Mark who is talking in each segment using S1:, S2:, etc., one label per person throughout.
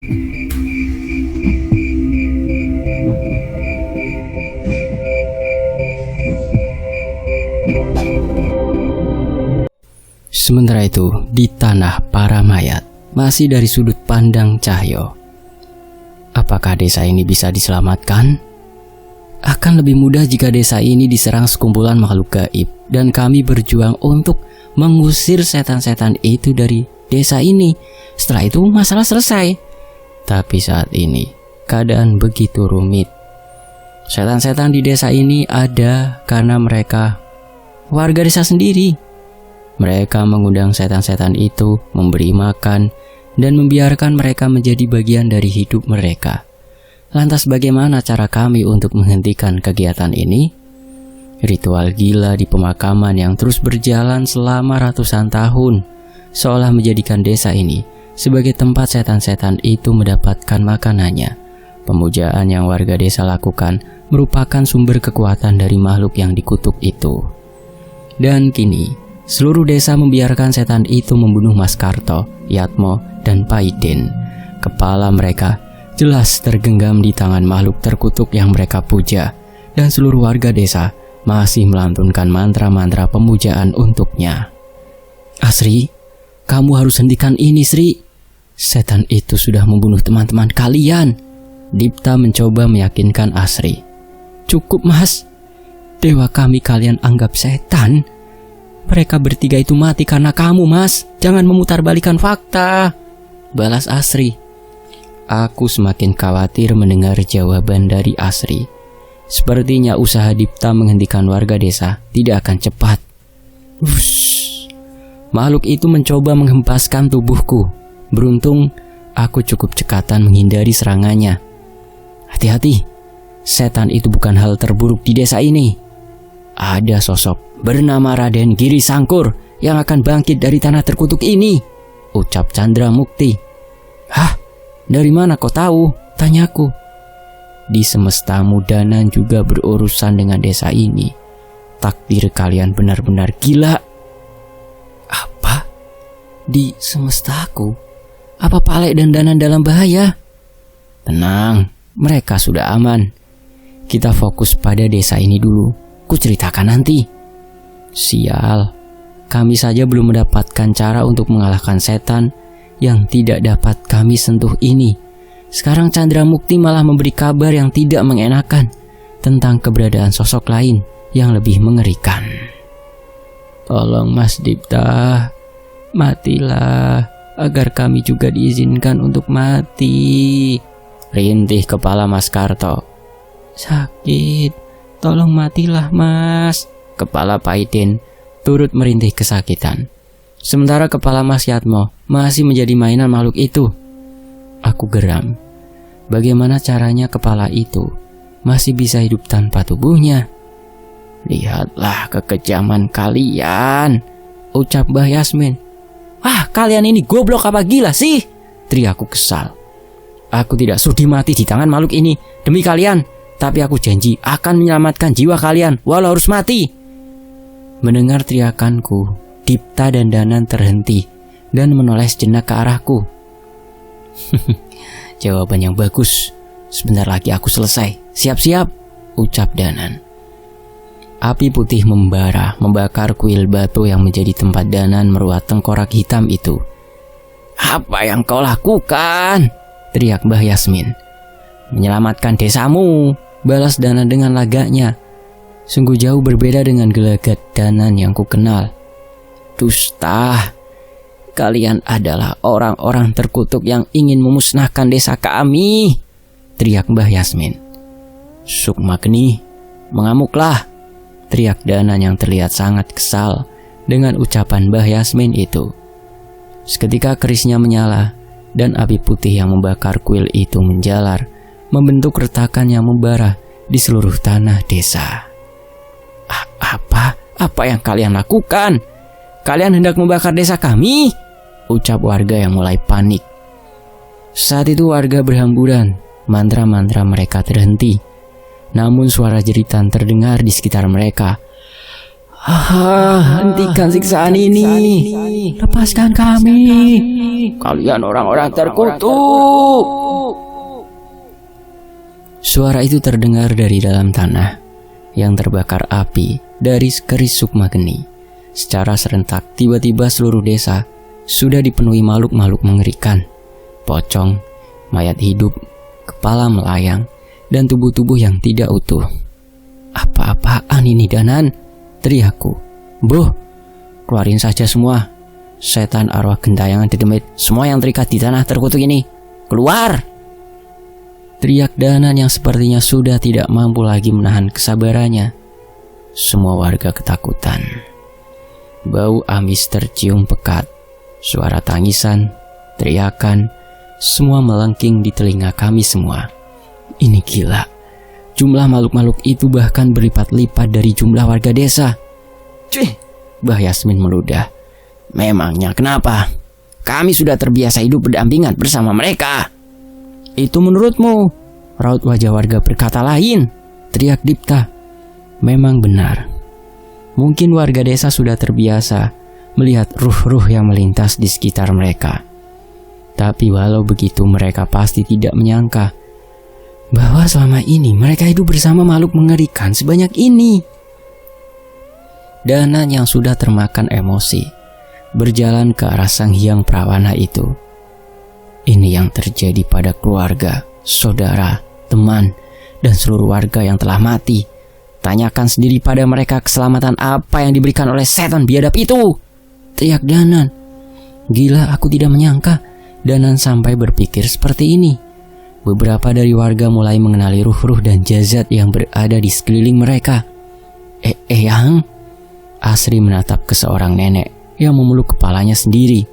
S1: Sementara itu, di tanah para mayat, masih dari sudut pandang Cahyo. Apakah desa ini bisa diselamatkan? Akan lebih mudah jika desa ini diserang sekumpulan makhluk gaib dan kami berjuang untuk mengusir setan-setan itu dari desa ini. Setelah itu masalah selesai. Tapi saat ini keadaan begitu rumit. Setan-setan di desa ini ada karena mereka warga desa sendiri. Mereka mengundang setan-setan itu, memberi makan, dan membiarkan mereka menjadi bagian dari hidup mereka. Lantas bagaimana cara kami untuk menghentikan kegiatan ini? Ritual gila di pemakaman yang terus berjalan selama ratusan tahun, seolah menjadikan desa ini sebagai tempat setan-setan itu mendapatkan makanannya. Pemujaan yang warga desa lakukan merupakan sumber kekuatan dari makhluk yang dikutuk itu. Dan kini, seluruh desa membiarkan setan itu membunuh Mas Karto, Yatmo, dan Paidin. Kepala mereka jelas tergenggam di tangan makhluk terkutuk yang mereka puja, dan seluruh warga desa masih melantunkan mantra-mantra pemujaan untuknya. Asri, kamu harus hentikan ini, Sri. Setan itu sudah membunuh teman-teman kalian. Dipta mencoba meyakinkan Asri. Cukup, Mas. Dewa kami kalian anggap setan. Mereka bertiga itu mati karena kamu, Mas. Jangan memutarbalikan fakta, balas Asri. Aku semakin khawatir mendengar jawaban dari Asri. Sepertinya usaha Dipta menghentikan warga desa tidak akan cepat. Wush. Makhluk itu mencoba menghempaskan tubuhku. Beruntung aku cukup cekatan menghindari serangannya. Hati-hati, setan itu bukan hal terburuk di desa ini. Ada sosok bernama Raden Giri Sangkur yang akan bangkit dari tanah terkutuk ini, ucap Chandra Mukti. Hah? Dari mana kau tahu? Tanyaku. Di semesta Mudanan juga berurusan dengan desa ini. Takdir kalian benar-benar gila. Apa? Di semestaku? Apa Palek dan Danan dalam bahaya? Tenang, mereka sudah aman. Kita fokus pada desa ini dulu. Kuceritakan nanti. Sial, kami saja belum mendapatkan cara untuk mengalahkan setan yang tidak dapat kami sentuh ini. Sekarang Chandra Mukti malah memberi kabar yang tidak mengenakan tentang keberadaan sosok lain yang lebih mengerikan. Tolong Mas Dipta, matilah agar kami juga diizinkan untuk mati. Rintih kepala Mas Karto. Sakit, tolong matilah Mas. Kepala Paidin turut merintih kesakitan. Sementara kepala Mas Yatmo masih menjadi mainan makhluk itu. Aku geram. Bagaimana caranya kepala itu masih bisa hidup tanpa tubuhnya? Lihatlah kekejaman kalian, ucap Mbah Yasmin. Wah, kalian ini goblok apa gila sih? Teriakku kesal. Aku tidak sudi mati di tangan makhluk ini demi kalian, tapi aku janji akan menyelamatkan jiwa kalian walau harus mati. Mendengar teriakanku, Dipta dan Danan terhenti dan menoleh sejenak ke arahku. Jawaban yang bagus. Sebentar lagi aku selesai. Siap-siap, ucap Danan. Api putih membara, membakar kuil batu yang menjadi tempat Danan meruat tengkorak hitam itu. Apa yang kau lakukan? Teriak Mbah Yasmin. Menyelamatkan desamu, balas Danan dengan lagaknya. Sungguh jauh berbeda dengan gelagat Danan yang ku kenal. Dusta. Kalian adalah orang-orang terkutuk yang ingin memusnahkan desa kami, teriak Mbah Yasmin. Sukmagni, mengamuklah, teriak Danan yang terlihat sangat kesal dengan ucapan Mbah Yasmin itu. Seketika kerisnya menyala dan api putih yang membakar kuil itu menjalar, membentuk retakan yang membara di seluruh tanah desa. Apa yang kalian lakukan? Kalian hendak membakar desa kami? Ucap warga yang mulai panik. Saat itu warga berhamburan, mantra-mantra mereka terhenti. Namun suara jeritan terdengar di sekitar mereka. Hentikan siksaan ini. Lepaskan kami. Kalian orang-orang terkutuk. Suara itu terdengar dari dalam tanah yang terbakar api dari keris sukma geni. Secara serentak, tiba-tiba seluruh desa sudah dipenuhi makhluk-makhluk mengerikan. Pocong, mayat hidup, kepala melayang, dan tubuh-tubuh yang tidak utuh. Apa-apaan ini, Danan? Teriakku. Boh, keluarin saja semua. Setan arwah gentayangan dedemit, semua yang terikat di tanah terkutuk ini, keluar! Teriak Danan yang sepertinya sudah tidak mampu lagi menahan kesabarannya. Semua warga ketakutan. Bau amis tercium pekat. Suara tangisan, teriakan, semua melengking di telinga kami semua. Ini gila. Jumlah makhluk-makhluk itu bahkan berlipat-lipat dari jumlah warga desa. Cih, Mbah Yasmin meludah. Memangnya kenapa? Kami sudah terbiasa hidup berdampingan bersama mereka. Itu menurutmu? Raut wajah warga berkata lain. Teriak Dipta. Memang benar. Mungkin warga desa sudah terbiasa melihat ruh-ruh yang melintas di sekitar mereka. Tapi walau begitu mereka pasti tidak menyangka bahwa selama ini mereka hidup bersama makhluk mengerikan sebanyak ini. Danan yang sudah termakan emosi berjalan ke arah Sang Hyang Prawana itu. Ini yang terjadi pada keluarga, saudara, teman, dan seluruh warga yang telah mati. Tanyakan sendiri pada mereka keselamatan apa yang diberikan oleh setan biadab itu. Teriak Danan. Gila, aku tidak menyangka Danan sampai berpikir seperti ini. Beberapa dari warga mulai mengenali ruh-ruh dan jasad yang berada di sekeliling mereka. Eyang? Asri menatap ke seorang nenek yang memeluk kepalanya sendiri.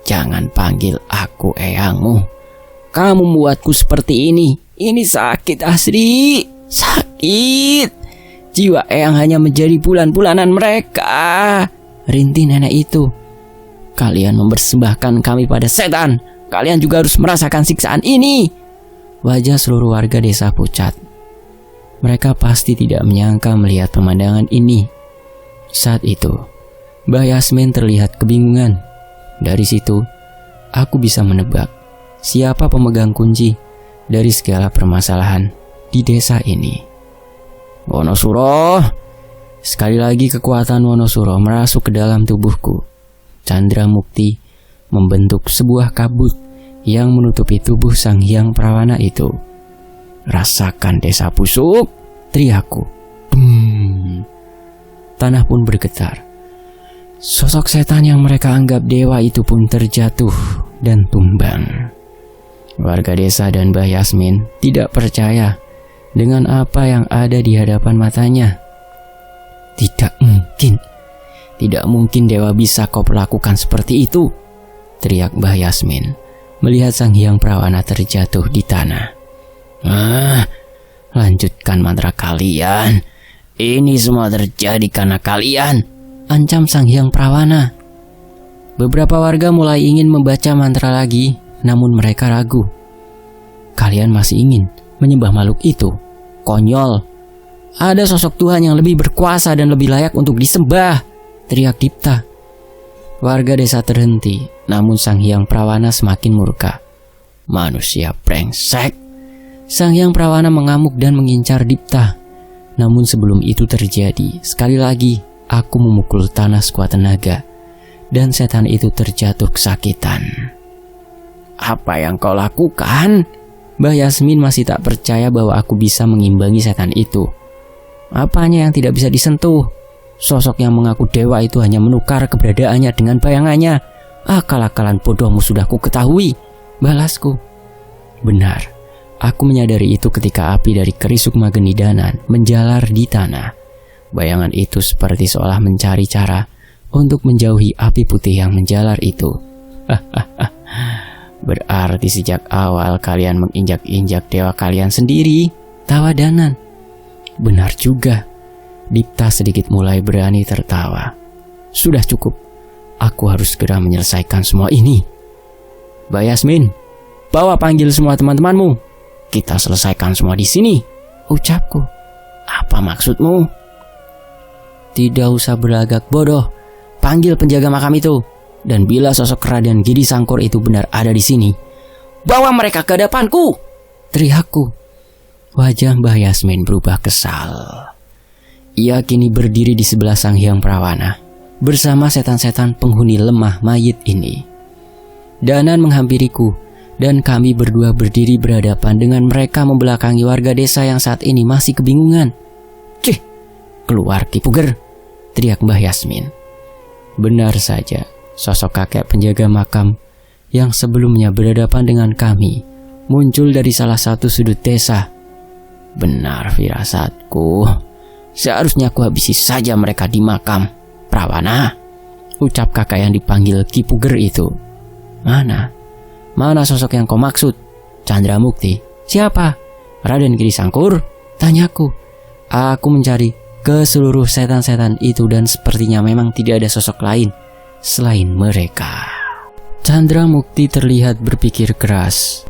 S1: Jangan panggil aku Eyangmu. Kamu membuatku seperti ini. Ini sakit, Asri. Sakit. Jiwa Eyang hanya menjadi bulan-bulanan mereka. Rintih nenek itu. Kalian mempersembahkan kami pada setan. Kalian juga harus merasakan siksaan ini. Wajah seluruh warga desa pucat. Mereka pasti tidak menyangka melihat pemandangan ini. Saat itu, Mbah Yasmin terlihat kebingungan. Dari situ, aku bisa menebak siapa pemegang kunci dari segala permasalahan di desa ini. Wonosuro. Sekali lagi kekuatan Wonosuro merasuk ke dalam tubuhku. Candra Mukti membentuk sebuah kabut yang menutupi tubuh Sang Hyang Prawana itu. Rasakan desa busuk, teriakku. Tanah pun bergetar. Sosok setan yang mereka anggap dewa itu pun terjatuh dan tumbang. Warga desa dan Mbah Yasmin tidak percaya dengan apa yang ada di hadapan matanya. Tidak mungkin dewa bisa kau perlakukan seperti itu, teriak Mbah Yasmin melihat Sang Hyang Prawana terjatuh di tanah. Lanjutkan mantra kalian. Ini semua terjadi karena kalian, ancam Sang Hyang Prawana. Beberapa warga mulai ingin membaca mantra lagi, namun mereka ragu. Kalian masih ingin menyembah makhluk itu? Konyol. Ada sosok Tuhan yang lebih berkuasa dan lebih layak untuk disembah, teriak Dipta. Warga desa terhenti, namun Sang Hyang Prawana semakin murka. Manusia brengsek. Sang Hyang Prawana mengamuk dan mengincar Dipta. Namun sebelum itu terjadi, sekali lagi aku memukul tanah sekuat tenaga dan setan itu terjatuh kesakitan. Apa yang kau lakukan? Mbah Yasmin masih tak percaya bahwa aku bisa mengimbangi setan itu. Apanya yang tidak bisa disentuh? Sosok yang mengaku dewa itu hanya menukar keberadaannya dengan bayangannya. Akal-akalan bodohmu sudah ku ketahui, balasku. Benar. Aku menyadari itu ketika api dari keris sukma geni Danan menjalar di tanah. Bayangan itu seperti seolah mencari cara untuk menjauhi api putih yang menjalar itu. Berarti sejak awal kalian menginjak-injak dewa kalian sendiri, tawa Danan. Benar juga. Dipta sedikit mulai berani tertawa. Sudah cukup. Aku harus segera menyelesaikan semua ini. Mbak Yasmin, bawa panggil semua teman-temanmu. Kita selesaikan semua di sini, ucapku. Apa maksudmu? tidak usah berlagak bodoh. Panggil penjaga makam itu. Dan bila sosok Raden Giri Sangkur itu benar ada di sini, bawa mereka ke hadapanku, teriakku. Wajah Mbah Yasmin berubah kesal. Ia kini berdiri di sebelah Sang Hyang Prawana bersama setan-setan penghuni lemah mayit ini. Danan menghampiriku dan kami berdua berdiri berhadapan dengan mereka membelakangi warga desa yang saat ini masih kebingungan. Cih, keluar Ki Puger, teriak Mbah Yasmin. Benar saja, sosok kakek penjaga makam yang sebelumnya berhadapan dengan kami muncul dari salah satu sudut desa. Benar firasatku, seharusnya aku habisi saja mereka di makam Prawana, ucap kakak yang dipanggil Ki Puger itu. Mana sosok yang kau maksud? Chandra Mukti. Siapa? Raden Giri Sangkur? Tanyaku. Aku mencari ke seluruh setan-setan itu dan sepertinya memang tidak ada sosok lain selain mereka. Chandra Mukti terlihat berpikir keras.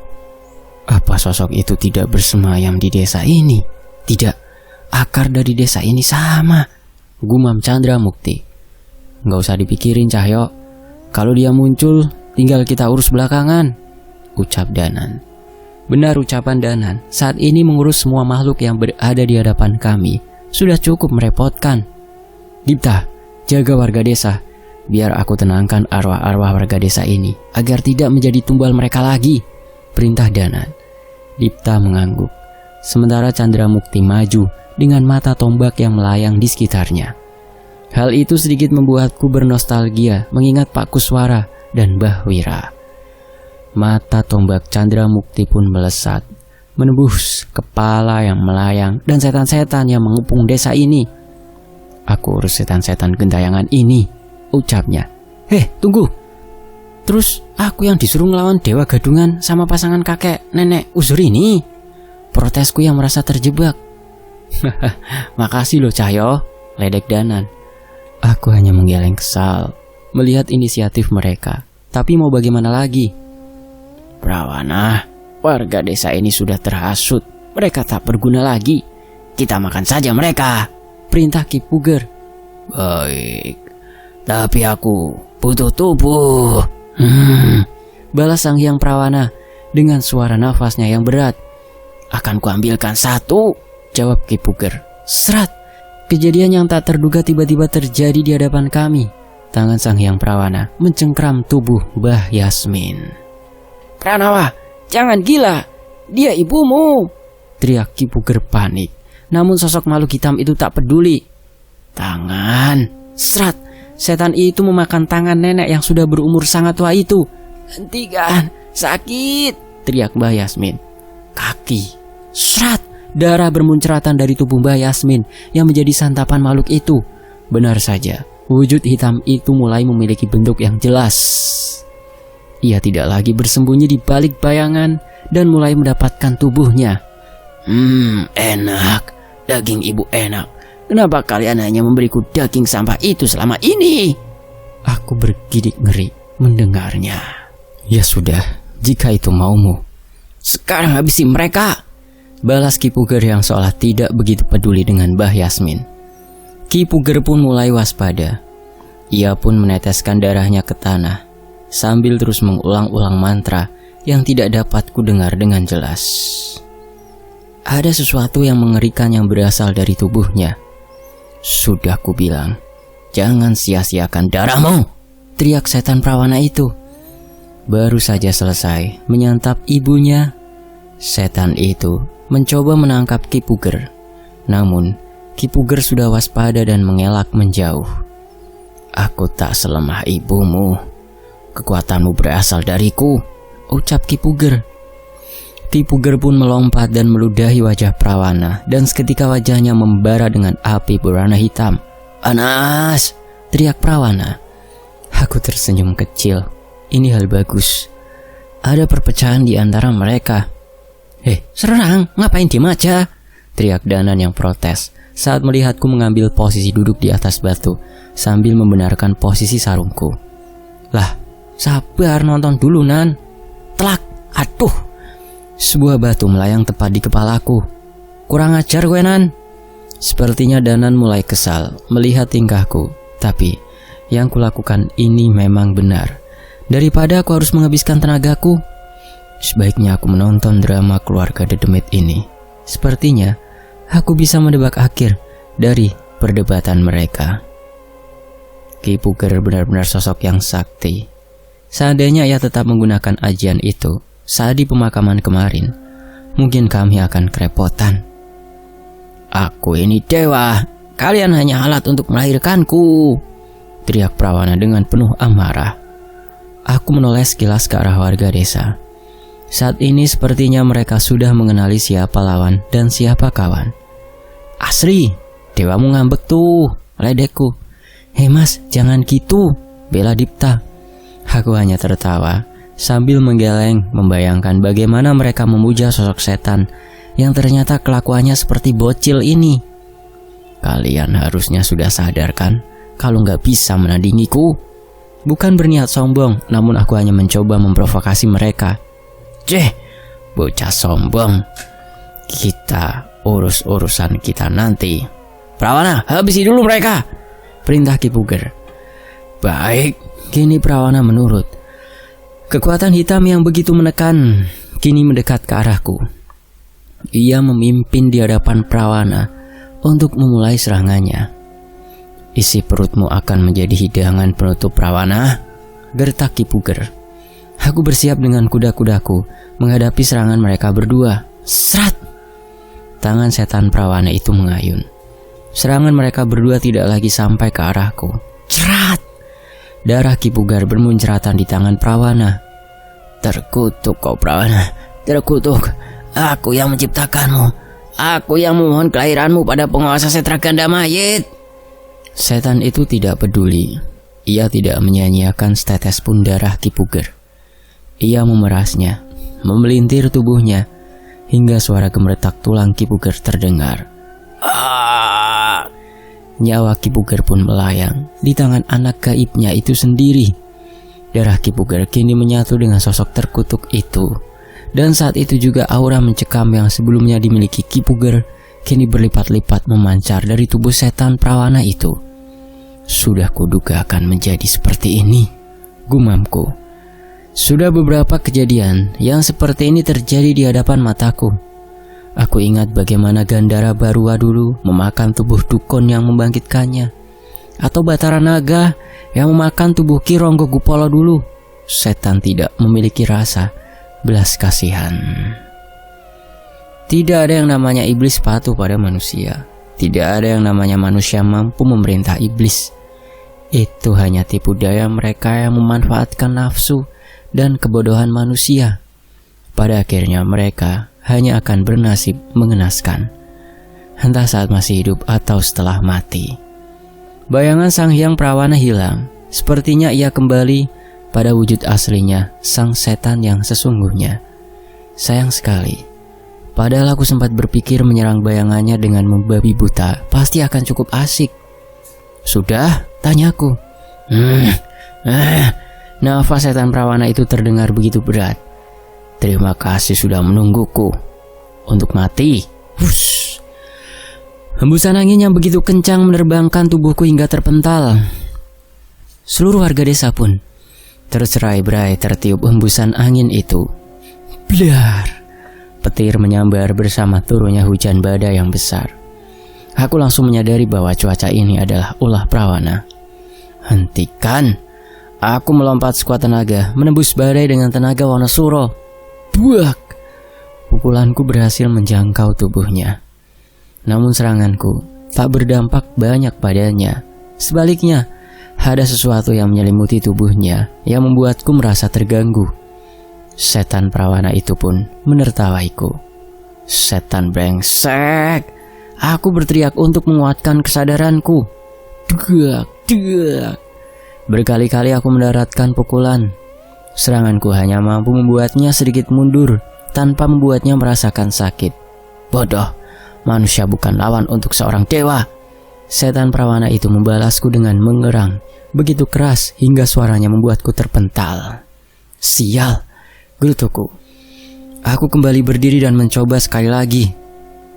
S1: Apa sosok itu tidak bersemayam di desa ini? Tidak, akar dari desa ini sama, gumam Chandra Mukti. Nggak usah dipikirin Cahyo, kalau dia muncul tinggal kita urus belakangan, ucap Danan. Benar ucapan Danan, saat ini mengurus semua makhluk yang berada di hadapan kami sudah cukup merepotkan. Dipta, jaga warga desa, biar aku tenangkan arwah-arwah warga desa ini agar tidak menjadi tumbal mereka lagi, perintah Danan. Dipta mengangguk, sementara Chandra Mukti maju dengan mata tombak yang melayang di sekitarnya. Hal itu sedikit membuatku bernostalgia mengingat Pak Kuswara dan Mbah Wira. Mata tombak Chandra Mukti pun melesat, menembus kepala yang melayang dan setan-setan yang mengepung desa ini. Aku urus setan-setan gentayangan ini, ucapnya. Tunggu. Terus aku yang disuruh ngelawan Dewa Gadungan sama pasangan kakek nenek Uzur ini? Protesku yang merasa terjebak. Makasih loh Cahyo, ledek Danan. Aku hanya menggeleng kesal melihat inisiatif mereka. Tapi mau bagaimana lagi? Prawana, warga desa ini sudah terhasut. Mereka tak berguna lagi. Kita makan saja mereka, perintah Ki Puger. Baik, tapi aku butuh tubuh. Balas Sang Hyang Prawana dengan suara nafasnya yang berat. Akan kuambilkan satu, jawab Ki Puger. Serat. Kejadian yang tak terduga tiba-tiba terjadi di hadapan kami. Tangan Sang Hyang Prawana mencengkram tubuh Mbah Yasmin. Pranawa, jangan gila. Dia ibumu, teriak Ki Puger panik. Namun sosok makhluk hitam itu tak peduli. Tangan, serat. Setan itu memakan tangan nenek yang sudah berumur sangat tua itu. Hentikan, sakit, teriak Mbah Yasmin. Kaki, serat. Darah bermunceratan dari tubuh Mbah Yasmin yang menjadi santapan makhluk itu. Benar saja, wujud hitam itu mulai memiliki bentuk yang jelas. Ia tidak lagi bersembunyi di balik bayangan dan mulai mendapatkan tubuhnya. Enak, daging ibu enak. Kenapa kalian hanya memberiku daging sampah itu selama ini? Aku bergidik ngeri mendengarnya. Ya sudah, jika itu maumu. Sekarang habisi mereka, balas Ki Puger yang seolah tidak begitu peduli dengan Mbah Yasmin. Ki Puger pun mulai waspada. Ia pun meneteskan darahnya ke tanah sambil terus mengulang-ulang mantra yang tidak dapat kudengar dengan jelas. Ada sesuatu yang mengerikan yang berasal dari tubuhnya. Sudah kubilang, jangan sia-siakan darahmu, teriak setan Prawana itu. Baru saja selesai menyantap ibunya, setan itu mencoba menangkap Ki Puger. Namun Ki Puger sudah waspada dan mengelak menjauh. Aku tak selemah ibumu. Kekuatanmu berasal dariku, ucap Ki Puger. Ki Puger pun melompat dan meludahi wajah Prawana dan seketika wajahnya membara dengan api berwarna hitam. Panas, teriak Prawana. Aku tersenyum kecil. Ini hal bagus. Ada perpecahan di antara mereka. Serang, ngapain diem aja? Teriak Danan yang protes saat melihatku mengambil posisi duduk di atas batu sambil membenarkan posisi sarungku. Lah, sabar nonton dulu Nan. Telak, aduh. Sebuah batu melayang tepat di kepalaku. Kurang ajar gue Nan. Sepertinya Danan mulai kesal melihat tingkahku, tapi yang kulakukan ini memang benar. Daripada aku harus menghabiskan tenagaku, sebaiknya aku menonton drama keluarga dedemit ini. Sepertinya aku bisa menebak akhir dari perdebatan mereka. Ki Puger benar-benar sosok yang sakti. Seandainya ia tetap menggunakan ajian itu saat di pemakaman kemarin, mungkin kami akan kerepotan. Aku ini dewa, kalian hanya alat untuk melahirkanku, teriak Prawana dengan penuh amarah. Aku menoleh sekilas ke arah warga desa. Saat ini sepertinya mereka sudah mengenali siapa lawan dan siapa kawan. Asri, dewamu ngambek tuh, ledekku. Hei mas, jangan gitu, bela Dipta. Aku hanya tertawa sambil menggeleng membayangkan bagaimana mereka memuja sosok setan yang ternyata kelakuannya seperti bocil ini. Kalian harusnya sudah sadar kan kalau nggak bisa menandingiku. Bukan berniat sombong, namun aku hanya mencoba memprovokasi mereka. Bocah sombong. Kita urus urusan kita nanti. Prawana, habisi dulu mereka, perintah Ki Puger. Baik, kini Prawana menurut. Kekuatan hitam yang begitu menekan kini mendekat ke arahku. Ia memimpin di hadapan Prawana untuk memulai serangannya. Isi perutmu akan menjadi hidangan penutup Prawana, gertak Ki Puger. Aku bersiap dengan kuda-kudaku menghadapi serangan mereka berdua. Serat! Tangan setan Prawana itu mengayun. Serangan mereka berdua tidak lagi sampai ke arahku. Cerat! Darah Ki Puger bermunceratan di tangan Prawana. Terkutuk kau Prawana, terkutuk. Aku yang menciptakanmu. Aku yang memohon kelahiranmu pada penguasa Setra Ganda Mayit. Setan itu tidak peduli. Ia tidak menyia-nyiakan setetes pun darah Ki Puger. Ia memerasnya, memelintir tubuhnya, hingga suara gemeretak tulang Ki Puger terdengar. Nyawa Ki Puger pun melayang di tangan anak gaibnya itu sendiri. Darah Ki Puger kini menyatu dengan sosok terkutuk itu. Dan saat itu juga aura mencekam yang sebelumnya dimiliki Ki Puger kini berlipat-lipat memancar dari tubuh setan Prawana itu. Sudah kuduga akan menjadi seperti ini, gumamku. Sudah beberapa kejadian yang seperti ini terjadi di hadapan mataku. Aku ingat bagaimana Gandara Barua dulu memakan tubuh dukun yang membangkitkannya, atau Batara Naga yang memakan tubuh Ki Ronggo Gupolo dulu. Setan tidak memiliki rasa belas kasihan. Tidak ada yang namanya iblis patuh pada manusia. Tidak ada yang namanya manusia mampu memerintah iblis. Itu hanya tipu daya mereka yang memanfaatkan nafsu dan kebodohan manusia. Pada akhirnya mereka hanya akan bernasib mengenaskan, entah saat masih hidup atau setelah mati. Bayangan Sang Hyang Prawana hilang. Sepertinya ia kembali pada wujud aslinya, sang setan yang sesungguhnya. Sayang sekali. Padahal aku sempat berpikir menyerang bayangannya dengan membabi buta pasti akan cukup asik. Sudah? Tanyaku. Nafas setan Prawana itu terdengar begitu berat. Terima kasih sudah menungguku untuk mati. Hush. Hembusan angin yang begitu kencang menerbangkan tubuhku hingga terpental. Seluruh warga desa pun tercerai-berai tertiup hembusan angin itu. Blar. Petir menyambar bersama turunnya hujan badai yang besar. Aku langsung menyadari bahwa cuaca ini adalah ulah Prawana. Hentikan. Aku melompat sekuat tenaga, menembus badai dengan tenaga Wonosuro. Buak. Pukulanku berhasil menjangkau tubuhnya. Namun seranganku tak berdampak banyak padanya. Sebaliknya, ada sesuatu yang menyelimuti tubuhnya yang membuatku merasa terganggu. Setan Prawana itu pun menertawaiku. Setan brengsek. Aku berteriak untuk menguatkan kesadaranku. Duak, duak. Berkali-kali aku mendaratkan pukulan. Seranganku hanya mampu membuatnya sedikit mundur tanpa membuatnya merasakan sakit. Bodoh, manusia bukan lawan untuk seorang dewa. Setan Prawana itu membalasku dengan mengerang begitu keras hingga suaranya membuatku terpental. Sial, gerutuku. Aku kembali berdiri dan mencoba sekali lagi.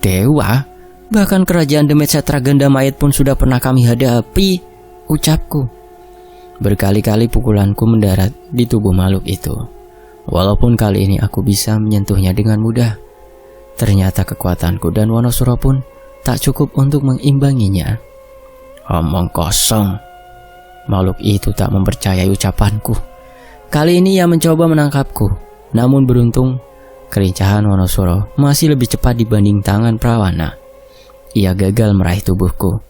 S1: Dewa? Bahkan kerajaan Demetsetra Gandamayat pun sudah pernah kami hadapi, ucapku. Berkali-kali pukulanku mendarat di tubuh makhluk itu. Walaupun kali ini aku bisa menyentuhnya dengan mudah, ternyata kekuatanku dan Wonosuro pun tak cukup untuk mengimbanginya. Omong kosong. Makhluk itu tak mempercayai ucapanku. Kali ini ia mencoba menangkapku. Namun beruntung, kelincahan Wonosuro masih lebih cepat dibanding tangan Prawana. Ia gagal meraih tubuhku.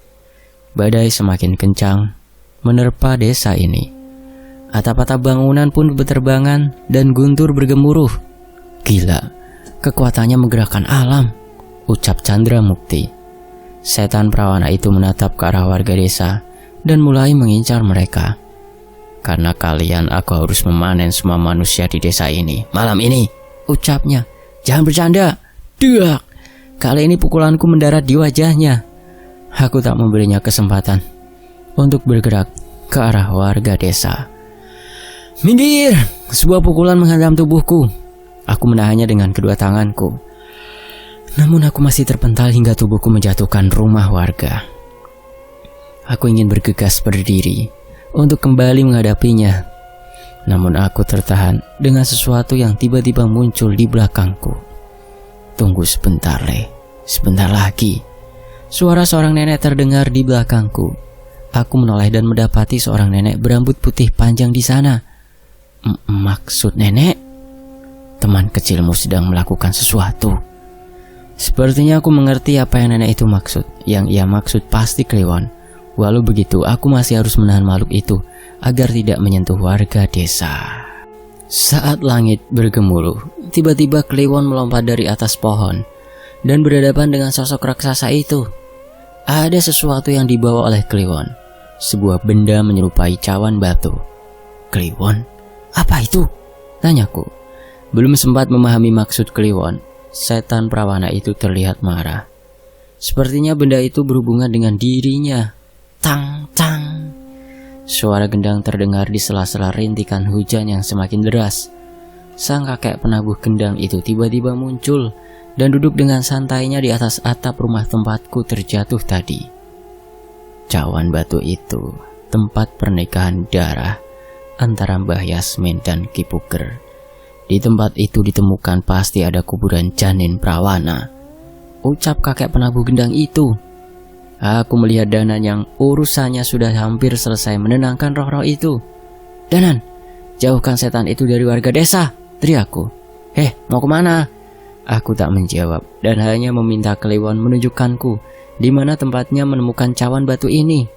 S1: Badai semakin kencang menerpa desa ini. Atap-atap bangunan pun berterbangan dan guntur bergemuruh. Gila, kekuatannya menggerakkan alam, ucap Chandra Mukti. Setan Prawana itu menatap ke arah warga desa dan mulai mengincar mereka. Karena kalian, aku harus memanen semua manusia di desa ini malam ini, ucapnya. Jangan bercanda. Duak. Kali ini pukulanku mendarat di wajahnya. Aku tak memberinya kesempatan untuk bergerak ke arah warga desa. Minggir! Sebuah pukulan menghantam tubuhku. Aku menahannya dengan kedua tanganku. Namun aku masih terpental hingga tubuhku menjatuhkan rumah warga. Aku ingin bergegas berdiri untuk kembali menghadapinya. Namun aku tertahan dengan sesuatu yang tiba-tiba muncul di belakangku. Tunggu sebentar, Le. Sebentar lagi. Suara seorang nenek terdengar di belakangku. Aku menoleh dan mendapati seorang nenek berambut putih panjang di sana. Maksud nenek? Teman kecilmu sedang melakukan sesuatu. Sepertinya aku mengerti apa yang nenek itu maksud. Yang ia maksud pasti Kliwon. Walau begitu, aku masih harus menahan makhluk itu agar tidak menyentuh warga desa. Saat langit bergemuruh, tiba-tiba Kliwon melompat dari atas pohon dan berhadapan dengan sosok raksasa itu. Ada sesuatu yang dibawa oleh Kliwon, sebuah benda menyerupai cawan batu. Kliwon? Apa itu? Tanyaku. Belum sempat memahami maksud Kliwon, setan Prawana itu terlihat marah. Sepertinya benda itu berhubungan dengan dirinya. Tang, tang. Suara gendang terdengar di sela-sela rintikan hujan yang semakin deras. Sang kakek penabuh gendang itu tiba-tiba muncul dan duduk dengan santainya di atas atap rumah tempatku terjatuh tadi. Cawan batu itu tempat pernikahan darah antara Mbah Yasmin dan Ki Puger. Di tempat itu ditemukan pasti ada kuburan janin Prawana, ucap kakek penabuh gendang itu. Aku melihat Danan yang urusannya sudah hampir selesai menenangkan roh-roh itu. Danan, jauhkan setan itu dari warga desa, teriakku. Mau kemana? Aku tak menjawab dan hanya meminta Kliwon menunjukkanku di mana tempatnya menemukan cawan batu ini.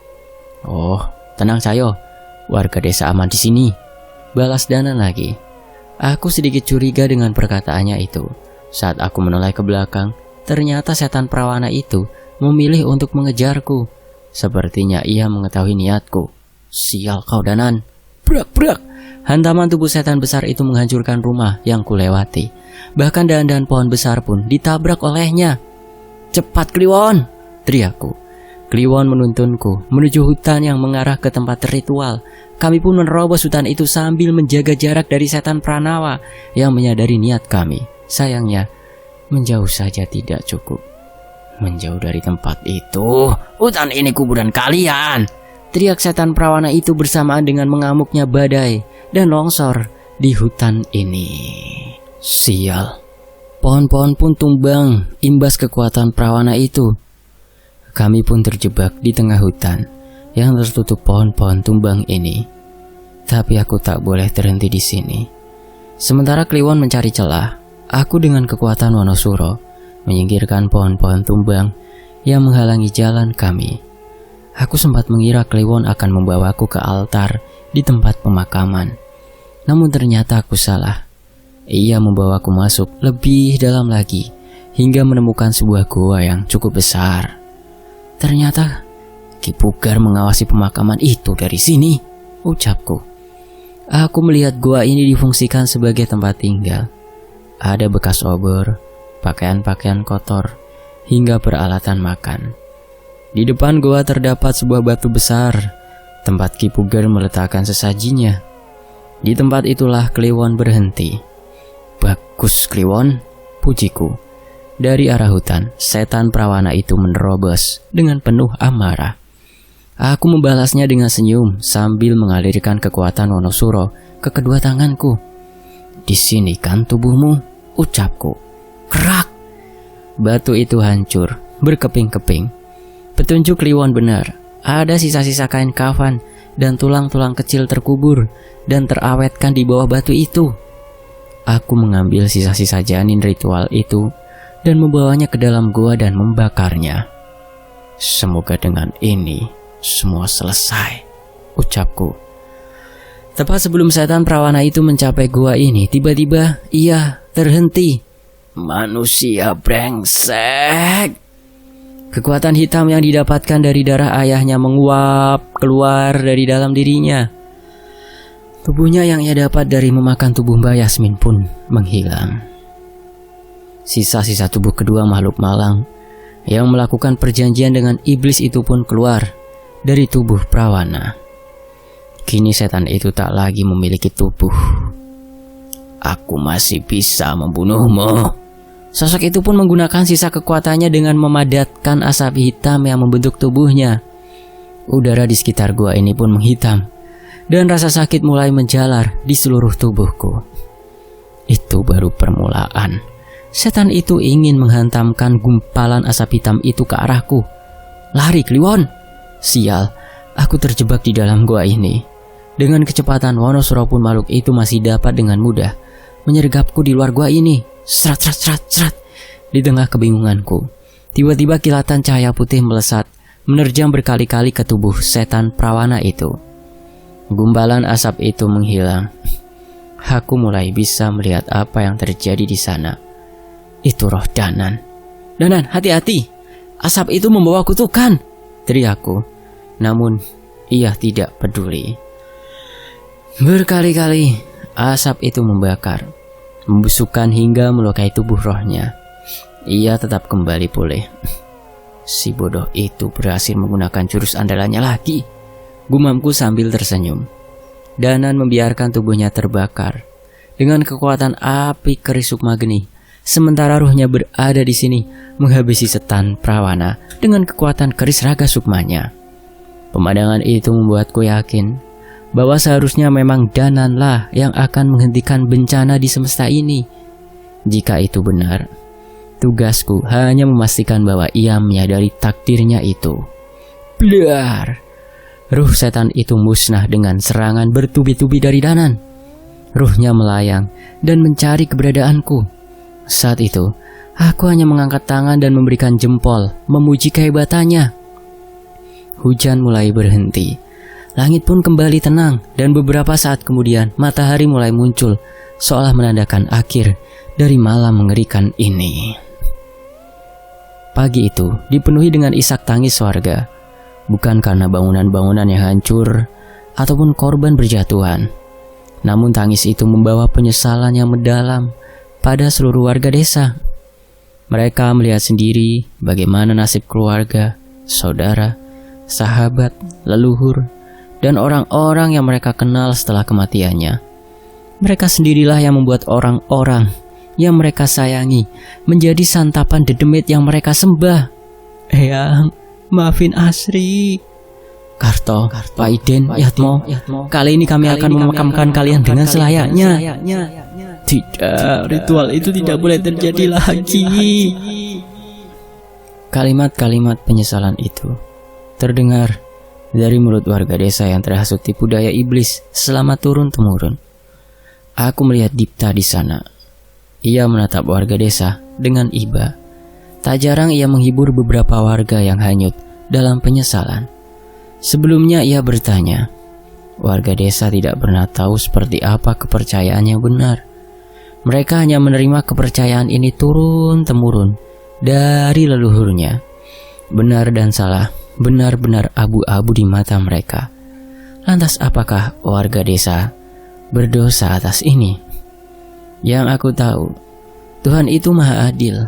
S1: Oh, tenang Sayo, warga desa aman di sini, balas Danan lagi. Aku sedikit curiga dengan perkataannya itu. Saat aku menoleh ke belakang, ternyata setan Prawana itu memilih untuk mengejarku. Sepertinya ia mengetahui niatku. Sial kau Danan. Brak brak. Hantaman tubuh setan besar itu menghancurkan rumah yang kulewati. Bahkan dahan-dahan pohon besar pun ditabrak olehnya. Cepat Kliwon, teriakku. Kliwon menuntunku menuju hutan yang mengarah ke tempat ritual. Kami pun menerobos hutan itu sambil menjaga jarak dari setan Pranawa yang menyadari niat kami. Sayangnya, menjauh saja tidak cukup. Menjauh dari tempat itu, hutan ini kuburan kalian, teriak setan Prawana itu bersamaan dengan mengamuknya badai dan longsor di hutan ini. Sial, pohon-pohon pun tumbang imbas kekuatan Prawana itu. Kami pun terjebak di tengah hutan yang tertutup pohon-pohon tumbang ini. Tapi aku tak boleh terhenti di sini. Sementara Kliwon mencari celah, aku dengan kekuatan Wonosuro menyingkirkan pohon-pohon tumbang yang menghalangi jalan kami. Aku sempat mengira Kliwon akan membawaku ke altar di tempat pemakaman. Namun ternyata aku salah. Ia membawaku masuk lebih dalam lagi hingga menemukan sebuah gua yang cukup besar. Ternyata Ki Puger mengawasi pemakaman itu dari sini, ucapku. Aku melihat gua ini difungsikan sebagai tempat tinggal. Ada bekas obor, pakaian-pakaian kotor, hingga peralatan makan. Di depan gua terdapat sebuah batu besar, tempat Ki Puger meletakkan sesajinya. Di tempat itulah Kliwon berhenti. Bagus Kliwon, pujiku. Dari arah hutan, setan perawana itu menerobos dengan penuh amarah. Aku membalasnya dengan senyum sambil mengalirkan kekuatan Wonosuro ke kedua tanganku. "Di sini kan tubuhmu," ucapku. Kerak! Batu itu hancur, berkeping-keping. Petunjuk Kliwon benar. Ada sisa-sisa kain kafan dan tulang-tulang kecil terkubur dan terawetkan di bawah batu itu. Aku mengambil sisa-sisa janin ritual itu dan membawanya ke dalam gua dan membakarnya. "Semoga dengan ini semua selesai," ucapku. Tepat sebelum setan perawana itu mencapai gua ini, tiba-tiba ia terhenti. "Manusia brengsek!" Kekuatan hitam yang didapatkan dari darah ayahnya menguap keluar dari dalam dirinya. Tubuhnya yang ia dapat dari memakan tubuh Mbak Yasmin pun menghilang. Sisa-sisa tubuh kedua makhluk malang yang melakukan perjanjian dengan iblis itu pun keluar dari tubuh perawana. Kini setan itu tak lagi memiliki tubuh. "Aku masih bisa membunuhmu." Sosok itu pun menggunakan sisa kekuatannya dengan memadatkan asap hitam yang membentuk tubuhnya. Udara di sekitar gua ini pun menghitam, dan rasa sakit mulai menjalar di seluruh tubuhku. Itu baru permulaan. Setan itu ingin menghantamkan gumpalan asap hitam itu ke arahku. "Lari, Kliwon!" Sial, aku terjebak di dalam gua ini. Dengan kecepatan, Wonosuro pun makhluk itu masih dapat dengan mudah menyergapku di luar gua ini. Serat, serat, serat, serat. Di tengah kebingunganku, tiba-tiba kilatan cahaya putih melesat, menerjang berkali-kali ke tubuh setan perawana itu. Gumpalan asap itu menghilang. Aku mulai bisa melihat apa yang terjadi di sana. Itu roh Danan. "Danan, hati-hati! Asap itu membawa kutukan!" teriakku. Namun ia tidak peduli. Berkali-kali asap itu membakar, membusukkan hingga melukai tubuh rohnya. Ia tetap kembali pulih. Si bodoh itu berhasil menggunakan jurus andalannya lagi, gumamku sambil tersenyum. Danan membiarkan tubuhnya terbakar dengan kekuatan api keris Sukmageni, sementara ruhnya berada di sini menghabisi setan perawana dengan kekuatan keris raga sukmanya. Pemandangan itu membuatku yakin bahwa seharusnya memang Dananlah yang akan menghentikan bencana di semesta ini. Jika itu benar, tugasku hanya memastikan bahwa ia menyadari takdirnya itu. Blar! Ruh setan itu musnah dengan serangan bertubi-tubi dari Danan. Ruhnya melayang dan mencari keberadaanku. Saat itu, aku hanya mengangkat tangan dan memberikan jempol, memuji kehebatannya. Hujan mulai berhenti. Langit pun kembali tenang, dan beberapa saat kemudian matahari mulai muncul, seolah menandakan akhir dari malam mengerikan ini. Pagi itu dipenuhi dengan isak tangis warga, bukan karena bangunan-bangunan yang hancur ataupun korban berjatuhan. Namun tangis itu membawa penyesalan yang mendalam pada seluruh warga desa. Mereka melihat sendiri bagaimana nasib keluarga, saudara, sahabat, leluhur, dan orang-orang yang mereka kenal setelah kematiannya. Mereka sendirilah yang membuat orang-orang yang mereka sayangi menjadi santapan dedemit yang mereka sembah. Eyang, maafin Asri. Karto, Pak Iden, Yatmo, kali ini kami akan memakamkan kalian dengan selayaknya. Tidak, ritual itu tidak boleh terjadi lagi. Kalimat-kalimat penyesalan itu terdengar dari mulut warga desa yang terhasut tipu daya iblis selama turun-temurun. Aku melihat Dipta di sana. Ia menatap warga desa dengan iba. Tak jarang ia menghibur beberapa warga yang hanyut dalam penyesalan. Sebelumnya ia bertanya, warga desa tidak pernah tahu seperti apa kepercayaan yang benar. Mereka hanya menerima kepercayaan ini turun-temurun dari leluhurnya. Benar dan salah benar-benar abu-abu di mata mereka. Lantas apakah warga desa berdosa atas ini? Yang aku tahu, Tuhan itu maha adil.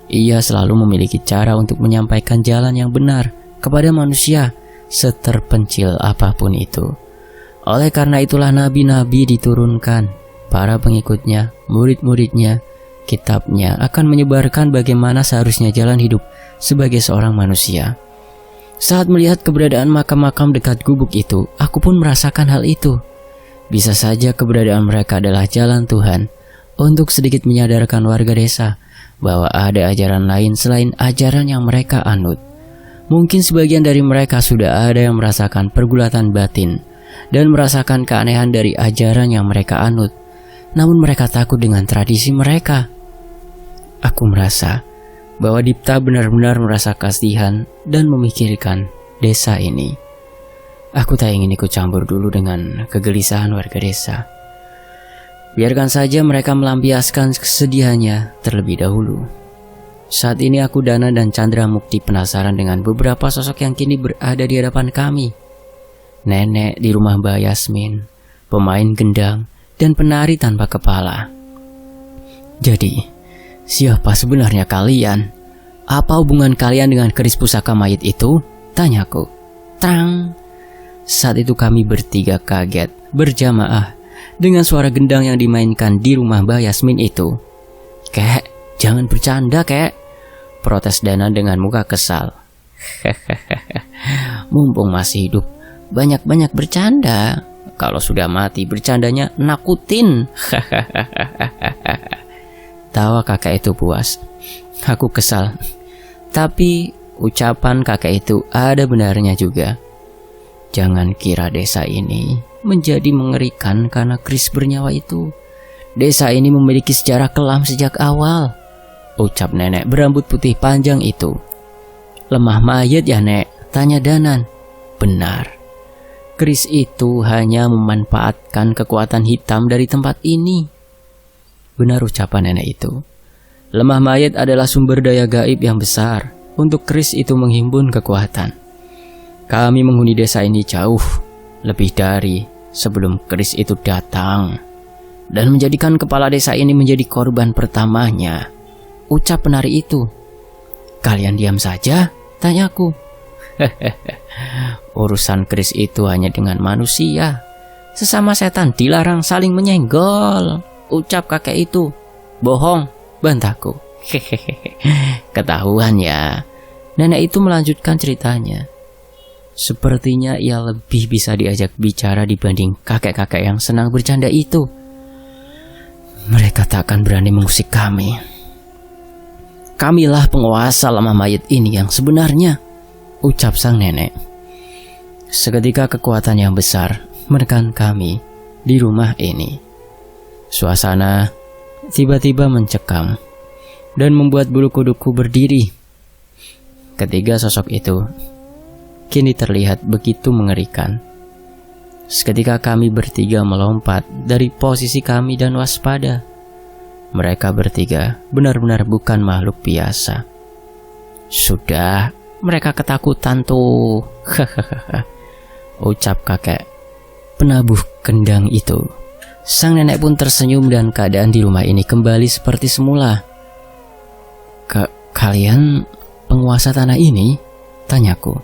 S1: Ia selalu memiliki cara untuk menyampaikan jalan yang benar kepada manusia, seterpencil apapun itu. Oleh karena itulah nabi-nabi diturunkan, para pengikutnya, murid-muridnya, Kitabnya akan menyebarkan bagaimana seharusnya jalan hidup sebagai seorang manusia. Saat melihat keberadaan makam-makam dekat gubuk itu, aku pun merasakan hal itu. Bisa saja keberadaan mereka adalah jalan Tuhan untuk sedikit menyadarkan warga desa bahwa ada ajaran lain selain ajaran yang mereka anut. Mungkin sebagian dari mereka sudah ada yang merasakan pergulatan batin dan merasakan keanehan dari ajaran yang mereka anut, namun mereka takut dengan tradisi mereka. Aku merasa bahwa Dipta benar-benar merasa kasihan dan memikirkan desa ini. Aku tak ingin ikut campur dulu dengan kegelisahan warga desa. Biarkan saja mereka melampiaskan kesedihannya terlebih dahulu. Saat ini aku, Dana, dan Chandra Mukti penasaran dengan beberapa sosok yang kini berada di hadapan kami. Nenek di rumah Mbak Yasmin, pemain gendang, dan penari tanpa kepala. Jadi, siapa sebenarnya kalian? Apa hubungan kalian dengan keris pusaka mayit itu? Tanyaku. Trang. Saat itu kami bertiga kaget berjamaah dengan suara gendang yang dimainkan di rumah Mbak Yasmin itu. Kek, jangan bercanda, kek, protes Dana dengan muka kesal. Mumpung masih hidup, banyak-banyak bercanda. Kalau sudah mati, bercandanya nakutin. Tawa kakek itu puas. Aku kesal. Tapi ucapan kakek itu ada benarnya juga. Jangan kira desa ini menjadi mengerikan karena keris bernyawa itu. Desa ini memiliki sejarah kelam sejak awal, ucap nenek berambut putih panjang itu. Lemah mayat ya, Nek? Tanya Danan. Benar. Keris itu hanya memanfaatkan kekuatan hitam dari tempat ini. Benar ucapan nenek itu. Lemah mayat adalah sumber daya gaib yang besar untuk keris itu menghimpun kekuatan. Kami menghuni desa ini jauh lebih dari sebelum keris itu datang dan menjadikan kepala desa ini menjadi korban pertamanya, ucap penari itu. Kalian diam saja? Tanyaku. Urusan keris itu hanya dengan manusia. Sesama setan dilarang saling menyenggol, ucap kakek itu. Bohong, bantahku. Ketahuan ya. Nenek itu melanjutkan ceritanya. Sepertinya ia lebih bisa diajak bicara dibanding kakek-kakek yang senang bercanda itu. Mereka tak akan berani mengusik kami. Kamilah penguasa lemah mayat ini yang sebenarnya, ucap sang nenek. Seketika kekuatan yang besar menekan kami di rumah ini. Suasana tiba-tiba mencekam dan membuat bulu kuduku berdiri. Ketiga sosok itu kini terlihat begitu mengerikan. Seketika kami bertiga melompat dari posisi kami dan waspada. Mereka bertiga benar-benar bukan makhluk biasa. Sudah, mereka ketakutan tuh. Ucap kakek penabuh kendang itu. Sang nenek pun tersenyum dan keadaan di rumah ini kembali seperti semula. Kalian penguasa tanah ini? Tanyaku.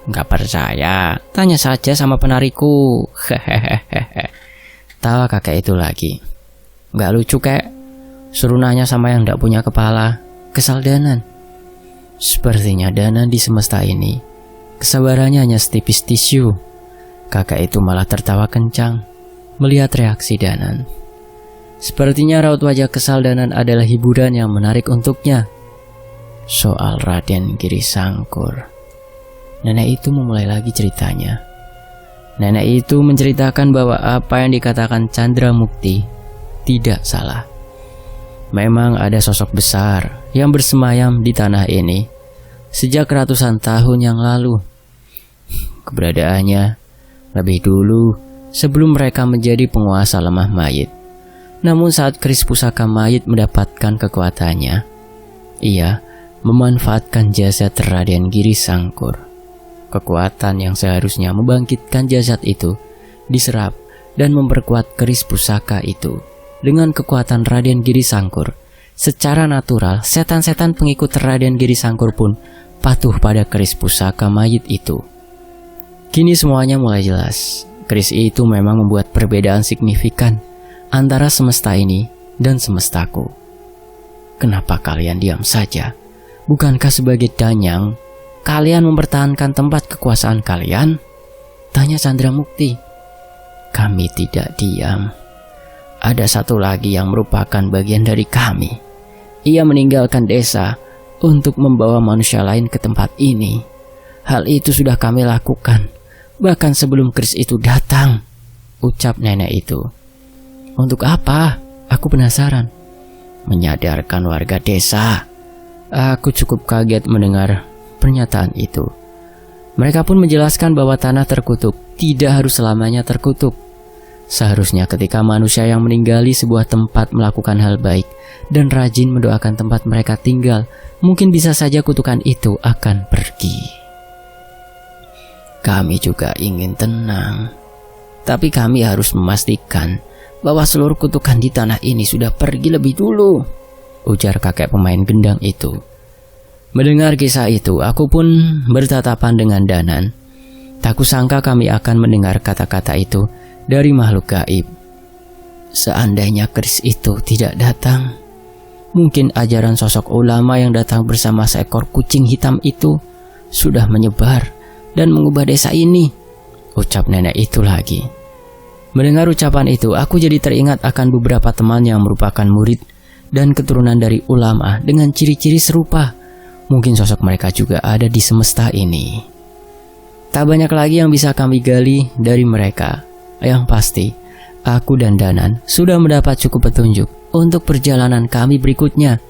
S1: Gak percaya, tanya saja sama penariku. Tawa kakek itu lagi. Gak lucu, kek. Suruh nanya sama yang gak punya kepala. Kesal Danan. Sepertinya Danan di semesta ini kesabarannya hanya setipis tisu. Kakek itu malah tertawa kencang melihat reaksi Danan. Sepertinya raut wajah kesal Danan adalah hiburan yang menarik untuknya. Soal Raden Giri Sangkur. Nenek itu memulai lagi ceritanya. Nenek itu menceritakan bahwa apa yang dikatakan Chandra Mukti tidak salah. Memang ada sosok besar yang bersemayam di tanah ini sejak ratusan tahun yang lalu. Keberadaannya lebih dulu sebelum mereka menjadi penguasa lemah mayit. Namun saat keris pusaka mayit mendapatkan kekuatannya, ia memanfaatkan jasad Raden Giri Sangkur. Kekuatan yang seharusnya membangkitkan jasad itu diserap dan memperkuat keris pusaka itu. Dengan kekuatan Raden Giri Sangkur, secara natural setan-setan pengikut Raden Giri Sangkur pun patuh pada keris pusaka mayit itu. Kini semuanya mulai jelas. Keris itu memang membuat perbedaan signifikan antara semesta ini dan semestaku. Kenapa kalian diam saja? Bukankah sebagai danyang, kalian mempertahankan tempat kekuasaan kalian? Tanya Chandramukti. Kami tidak diam. Ada satu lagi yang merupakan bagian dari kami. Ia meninggalkan desa untuk membawa manusia lain ke tempat ini. Hal itu sudah kami lakukan, bahkan sebelum keris itu datang, ucap nenek itu. Untuk apa? Aku penasaran. Menyadarkan warga desa. Aku cukup kaget mendengar pernyataan itu. Mereka pun menjelaskan bahwa tanah terkutuk tidak harus selamanya terkutuk. Seharusnya ketika manusia yang meninggali sebuah tempat melakukan hal baik dan rajin mendoakan tempat mereka tinggal, mungkin bisa saja kutukan itu akan pergi. Kami juga ingin tenang, tapi kami harus memastikan bahwa seluruh kutukan di tanah ini sudah pergi lebih dulu, ujar kakek pemain gendang itu. Mendengar kisah itu, aku pun bertatapan dengan Danan. Tak kusangka kami akan mendengar kata-kata itu dari makhluk gaib. Seandainya keris itu tidak datang, mungkin ajaran sosok ulama yang datang bersama seekor kucing hitam itu sudah menyebar dan mengubah desa ini, ucap nenek itu lagi. Mendengar ucapan itu, aku jadi teringat akan beberapa teman yang merupakan murid dan keturunan dari ulama dengan ciri-ciri serupa. Mungkin sosok mereka juga ada di semesta ini. Tak banyak lagi yang bisa kami gali dari mereka. Yang pasti, aku dan Danan sudah mendapat cukup petunjuk untuk perjalanan kami berikutnya.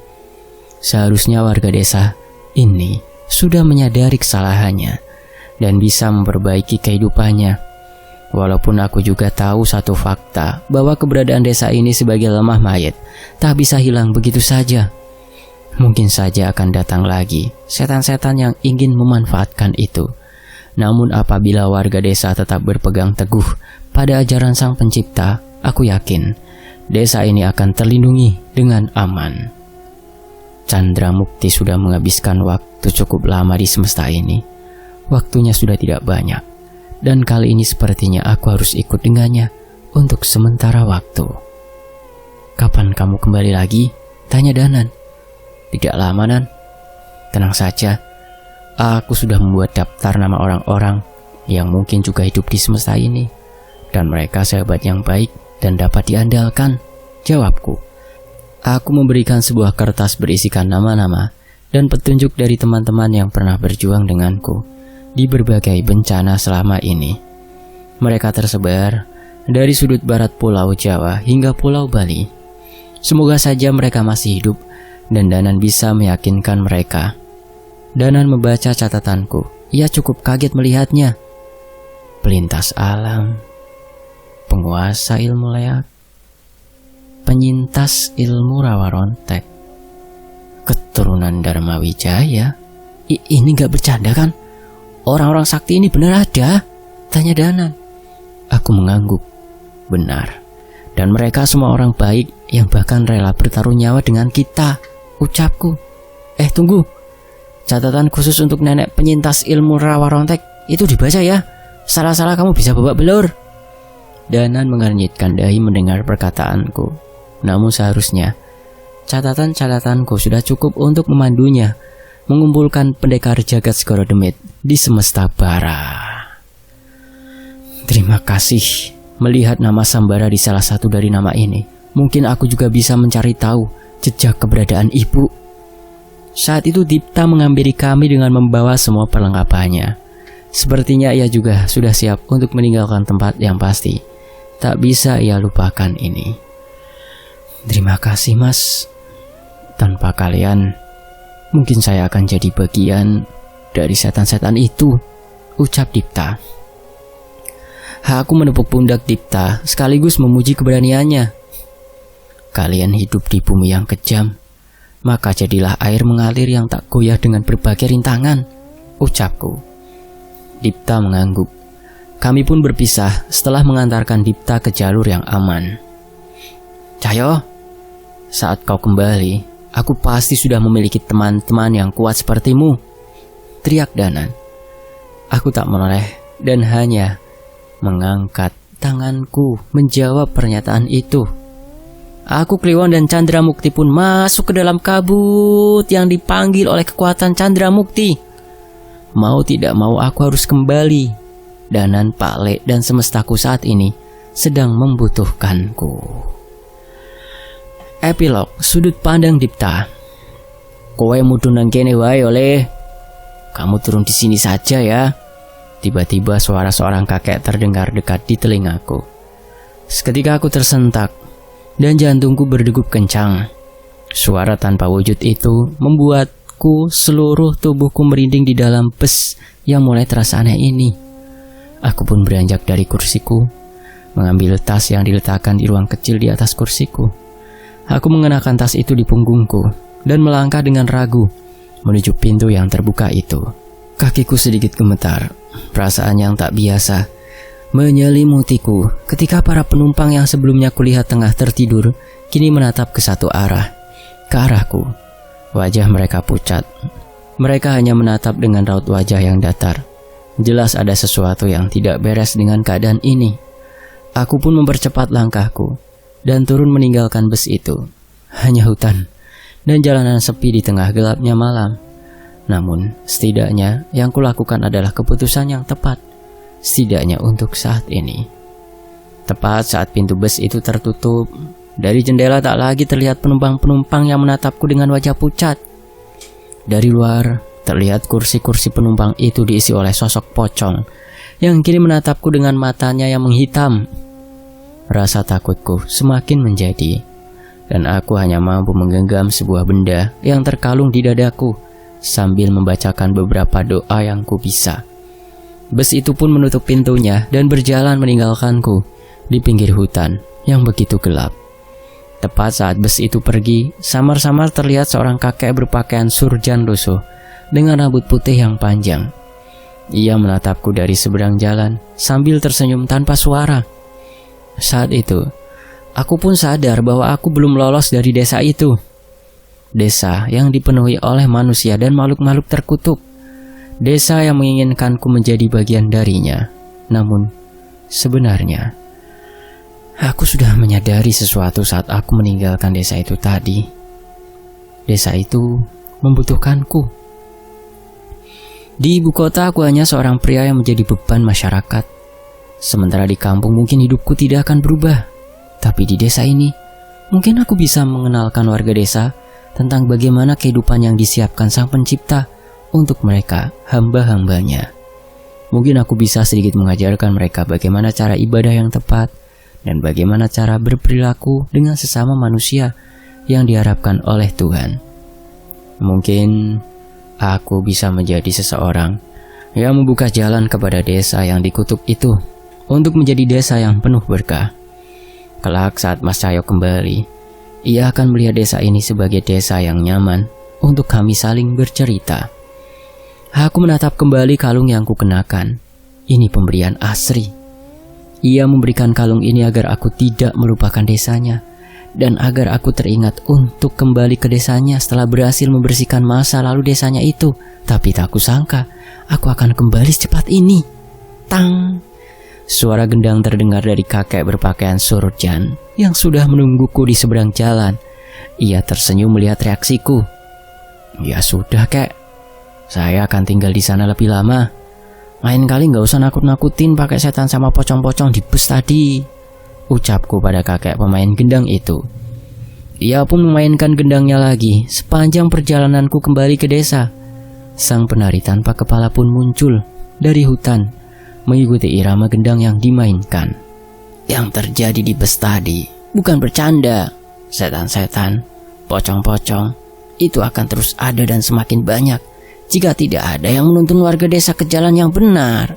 S1: Seharusnya warga desa ini sudah menyadari kesalahannya dan bisa memperbaiki kehidupannya. Walaupun aku juga tahu satu fakta bahwa keberadaan desa ini sebagai lemah mayat tak bisa hilang begitu saja. Mungkin saja akan datang lagi setan-setan yang ingin memanfaatkan itu. Namun apabila warga desa tetap berpegang teguh pada ajaran Sang Pencipta, aku yakin desa ini akan terlindungi dengan aman. Chandramukti sudah menghabiskan waktu cukup lama di semesta ini. Waktunya sudah tidak banyak, dan kali ini sepertinya aku harus ikut dengannya untuk sementara waktu. Kapan kamu kembali lagi? Tanya Danan. Tidak lama, Nan. Tenang saja. Aku sudah membuat daftar nama orang-orang yang mungkin juga hidup di semesta ini, dan mereka sahabat yang baik dan dapat diandalkan, jawabku. Aku memberikan sebuah kertas berisikan nama-nama dan petunjuk dari teman-teman yang pernah berjuang denganku di berbagai bencana selama ini. Mereka tersebar dari sudut barat Pulau Jawa hingga Pulau Bali. Semoga saja mereka masih hidup dan Danan bisa meyakinkan mereka. Danan membaca catatanku. Ia cukup kaget melihatnya. Pelintas alam, penguasa ilmu leak, penyintas ilmu rawa rontek, keturunan Dharma Wijaya. Ini gak bercanda kan? Orang-orang sakti ini benar ada? Tanya Danan. Aku mengangguk. Benar. Dan mereka semua orang baik yang bahkan rela bertaruh nyawa dengan kita, ucapku. Tunggu. Catatan khusus untuk nenek penyintas ilmu rawa rontek itu dibaca ya. Salah-salah kamu bisa babak belur. Danan mengernyitkan dahi mendengar perkataanku. Namun seharusnya catatan-catatanku sudah cukup untuk memandunya mengumpulkan pendekar jagat Segoro Demit di semesta bara. Terima kasih. Melihat nama Sambara di salah satu dari nama ini, mungkin aku juga bisa mencari tahu jejak keberadaan ibu. Saat itu Dipta menghampiri kami dengan membawa semua perlengkapannya. Sepertinya ia juga sudah siap untuk meninggalkan tempat yang pasti. Tak bisa ia lupakan ini. Terima kasih, Mas. Tanpa kalian, mungkin saya akan jadi bagian dari setan-setan itu, ucap Dipta. Aku menepuk pundak Dipta sekaligus memuji keberaniannya. Kalian hidup di bumi yang kejam, maka jadilah air mengalir yang tak goyah dengan berbagai rintangan, ucapku. Dipta mengangguk. Kami pun berpisah setelah mengantarkan Dipta ke jalur yang aman. Cahyo, saat kau kembali, aku pasti sudah memiliki teman-teman yang kuat sepertimu, teriak Danan. Aku tak menoleh dan hanya mengangkat tanganku menjawab pernyataan itu. Aku, Kliwon, dan Chandra Mukti pun masuk ke dalam kabut yang dipanggil oleh kekuatan Chandra Mukti. Mau tidak mau aku harus kembali. Danan, Pak Le, dan semestaku saat ini sedang membutuhkanku. Epilog sudut pandang Dipta. Kowe mudu nang kene wae oleh. Kamu turun di sini saja ya. Tiba-tiba suara seorang kakek terdengar dekat di telingaku. Seketika aku tersentak dan jantungku berdegup kencang. Suara tanpa wujud itu membuatku seluruh tubuhku merinding di dalam bus yang mulai terasa aneh ini. Aku pun beranjak dari kursiku, mengambil tas yang diletakkan di ruang kecil di atas kursiku. Aku mengenakan tas itu di punggungku dan melangkah dengan ragu menuju pintu yang terbuka itu. Kakiku sedikit gemetar, perasaan yang tak biasa menyelimutiku ketika para penumpang yang sebelumnya kulihat tengah tertidur kini menatap ke satu arah, ke arahku. Wajah mereka pucat. Mereka hanya menatap dengan raut wajah yang datar. Jelas ada sesuatu yang tidak beres dengan keadaan ini. Aku pun mempercepat langkahku dan turun meninggalkan bus itu. Hanya hutan dan jalanan sepi di tengah gelapnya malam. Namun, setidaknya yang kulakukan adalah keputusan yang tepat. Setidaknya untuk saat ini. Tepat saat pintu bus itu tertutup, dari jendela tak lagi terlihat penumpang-penumpang yang menatapku dengan wajah pucat. Dari luar, terlihat kursi-kursi penumpang itu diisi oleh sosok pocong yang kini menatapku dengan matanya yang menghitam. Rasa takutku semakin menjadi, dan aku hanya mampu menggenggam sebuah benda yang terkalung di dadaku sambil membacakan beberapa doa yang ku bisa. Bus itu pun menutup pintunya dan berjalan meninggalkanku di pinggir hutan yang begitu gelap. Tepat saat bus itu pergi, samar-samar terlihat seorang kakek berpakaian surjan lusuh dengan rambut putih yang panjang. Ia menatapku dari seberang jalan sambil tersenyum tanpa suara. Saat itu, aku pun sadar bahwa aku belum lolos dari desa itu. Desa yang dipenuhi oleh manusia dan makhluk-makhluk terkutuk. Desa yang menginginkanku menjadi bagian darinya. Namun, sebenarnya, aku sudah menyadari sesuatu saat aku meninggalkan desa itu tadi. Desa itu membutuhkanku. Di ibu kota aku hanya seorang pria yang menjadi beban masyarakat. Sementara di kampung mungkin hidupku tidak akan berubah. Tapi di desa ini, mungkin aku bisa mengenalkan warga desa tentang bagaimana kehidupan yang disiapkan Sang Pencipta untuk mereka, hamba-hambanya. Mungkin aku bisa sedikit mengajarkan mereka bagaimana cara ibadah yang tepat dan bagaimana cara berperilaku dengan sesama manusia yang diharapkan oleh Tuhan. Mungkin aku bisa menjadi seseorang yang membuka jalan kepada desa yang dikutuk itu untuk menjadi desa yang penuh berkah. Kelak saat Mas Cahyo kembali, ia akan melihat desa ini sebagai desa yang nyaman untuk kami saling bercerita. Aku menatap kembali kalung yang kukenakan. Ini pemberian Asri. Ia memberikan kalung ini agar aku tidak melupakan desanya dan agar aku teringat untuk kembali ke desanya setelah berhasil membersihkan masa lalu desanya itu. Tapi tak kusangka aku akan kembali secepat ini. Tang! Suara gendang terdengar dari kakek berpakaian surjan yang sudah menungguku di seberang jalan. Ia tersenyum melihat reaksiku. Ya sudah, kek. Saya akan tinggal di sana lebih lama. Lain kali gak usah nakut-nakutin pakai setan sama pocong-pocong di bus tadi, ucapku pada kakek pemain gendang itu. Ia pun memainkan gendangnya lagi sepanjang perjalananku kembali ke desa. Sang penari tanpa kepala pun muncul dari hutan mengikuti irama gendang yang dimainkan. Yang terjadi di bus tadi bukan bercanda. Setan-setan, pocong-pocong itu akan terus ada dan semakin banyak jika tidak ada yang menuntun warga desa ke jalan yang benar.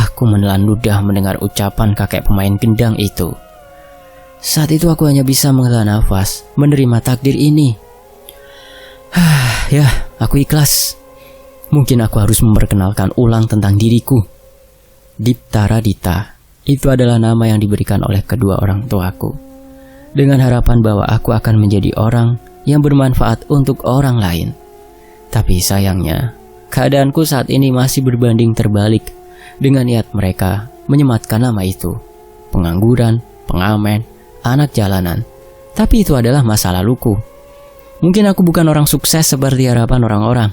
S1: Aku menelan ludah mendengar ucapan kakek pemain gendang itu. Saat itu aku hanya bisa menghela nafas, menerima takdir ini. Ya, aku ikhlas. Mungkin aku harus memperkenalkan ulang tentang diriku. Dipta Radita, itu adalah nama yang diberikan oleh kedua orang tuaku, dengan harapan bahwa aku akan menjadi orang yang bermanfaat untuk orang lain. Tapi sayangnya, keadaanku saat ini masih berbanding terbalik dengan niat mereka menyematkan nama itu. Pengangguran, pengamen, anak jalanan. Tapi itu adalah masa laluku. Mungkin aku bukan orang sukses seperti harapan orang-orang.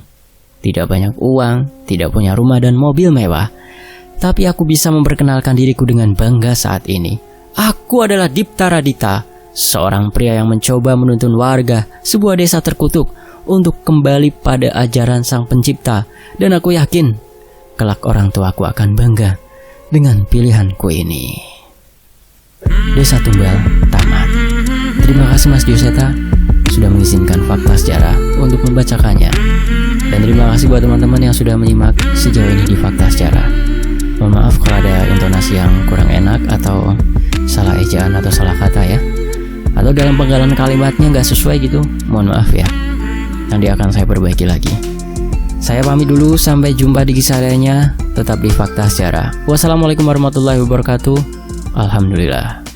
S1: Tidak banyak uang, tidak punya rumah dan mobil mewah. Tapi aku bisa memperkenalkan diriku dengan bangga saat ini. Aku adalah Dipta Radita, seorang pria yang mencoba menuntun warga sebuah desa terkutuk untuk kembali pada ajaran Sang Pencipta. Dan aku yakin, kelak orang tuaku akan bangga dengan pilihanku ini. Desa Tunggal tamat. Terima kasih Mas Dioseta sudah mengizinkan fakta sejarah untuk membacakannya. Dan terima kasih buat teman-teman yang sudah menyimak sejauh ini di fakta sejarah. Mohon maaf kalau ada intonasi yang kurang enak atau salah ejaan atau salah kata ya. Atau dalam penggalan kalimatnya nggak sesuai gitu, mohon maaf ya. Nanti akan saya perbaiki lagi. Saya pamit dulu, sampai jumpa di kisah lainnya. Tetap di fakta sejarah. Wassalamualaikum warahmatullahi wabarakatuh. Alhamdulillah.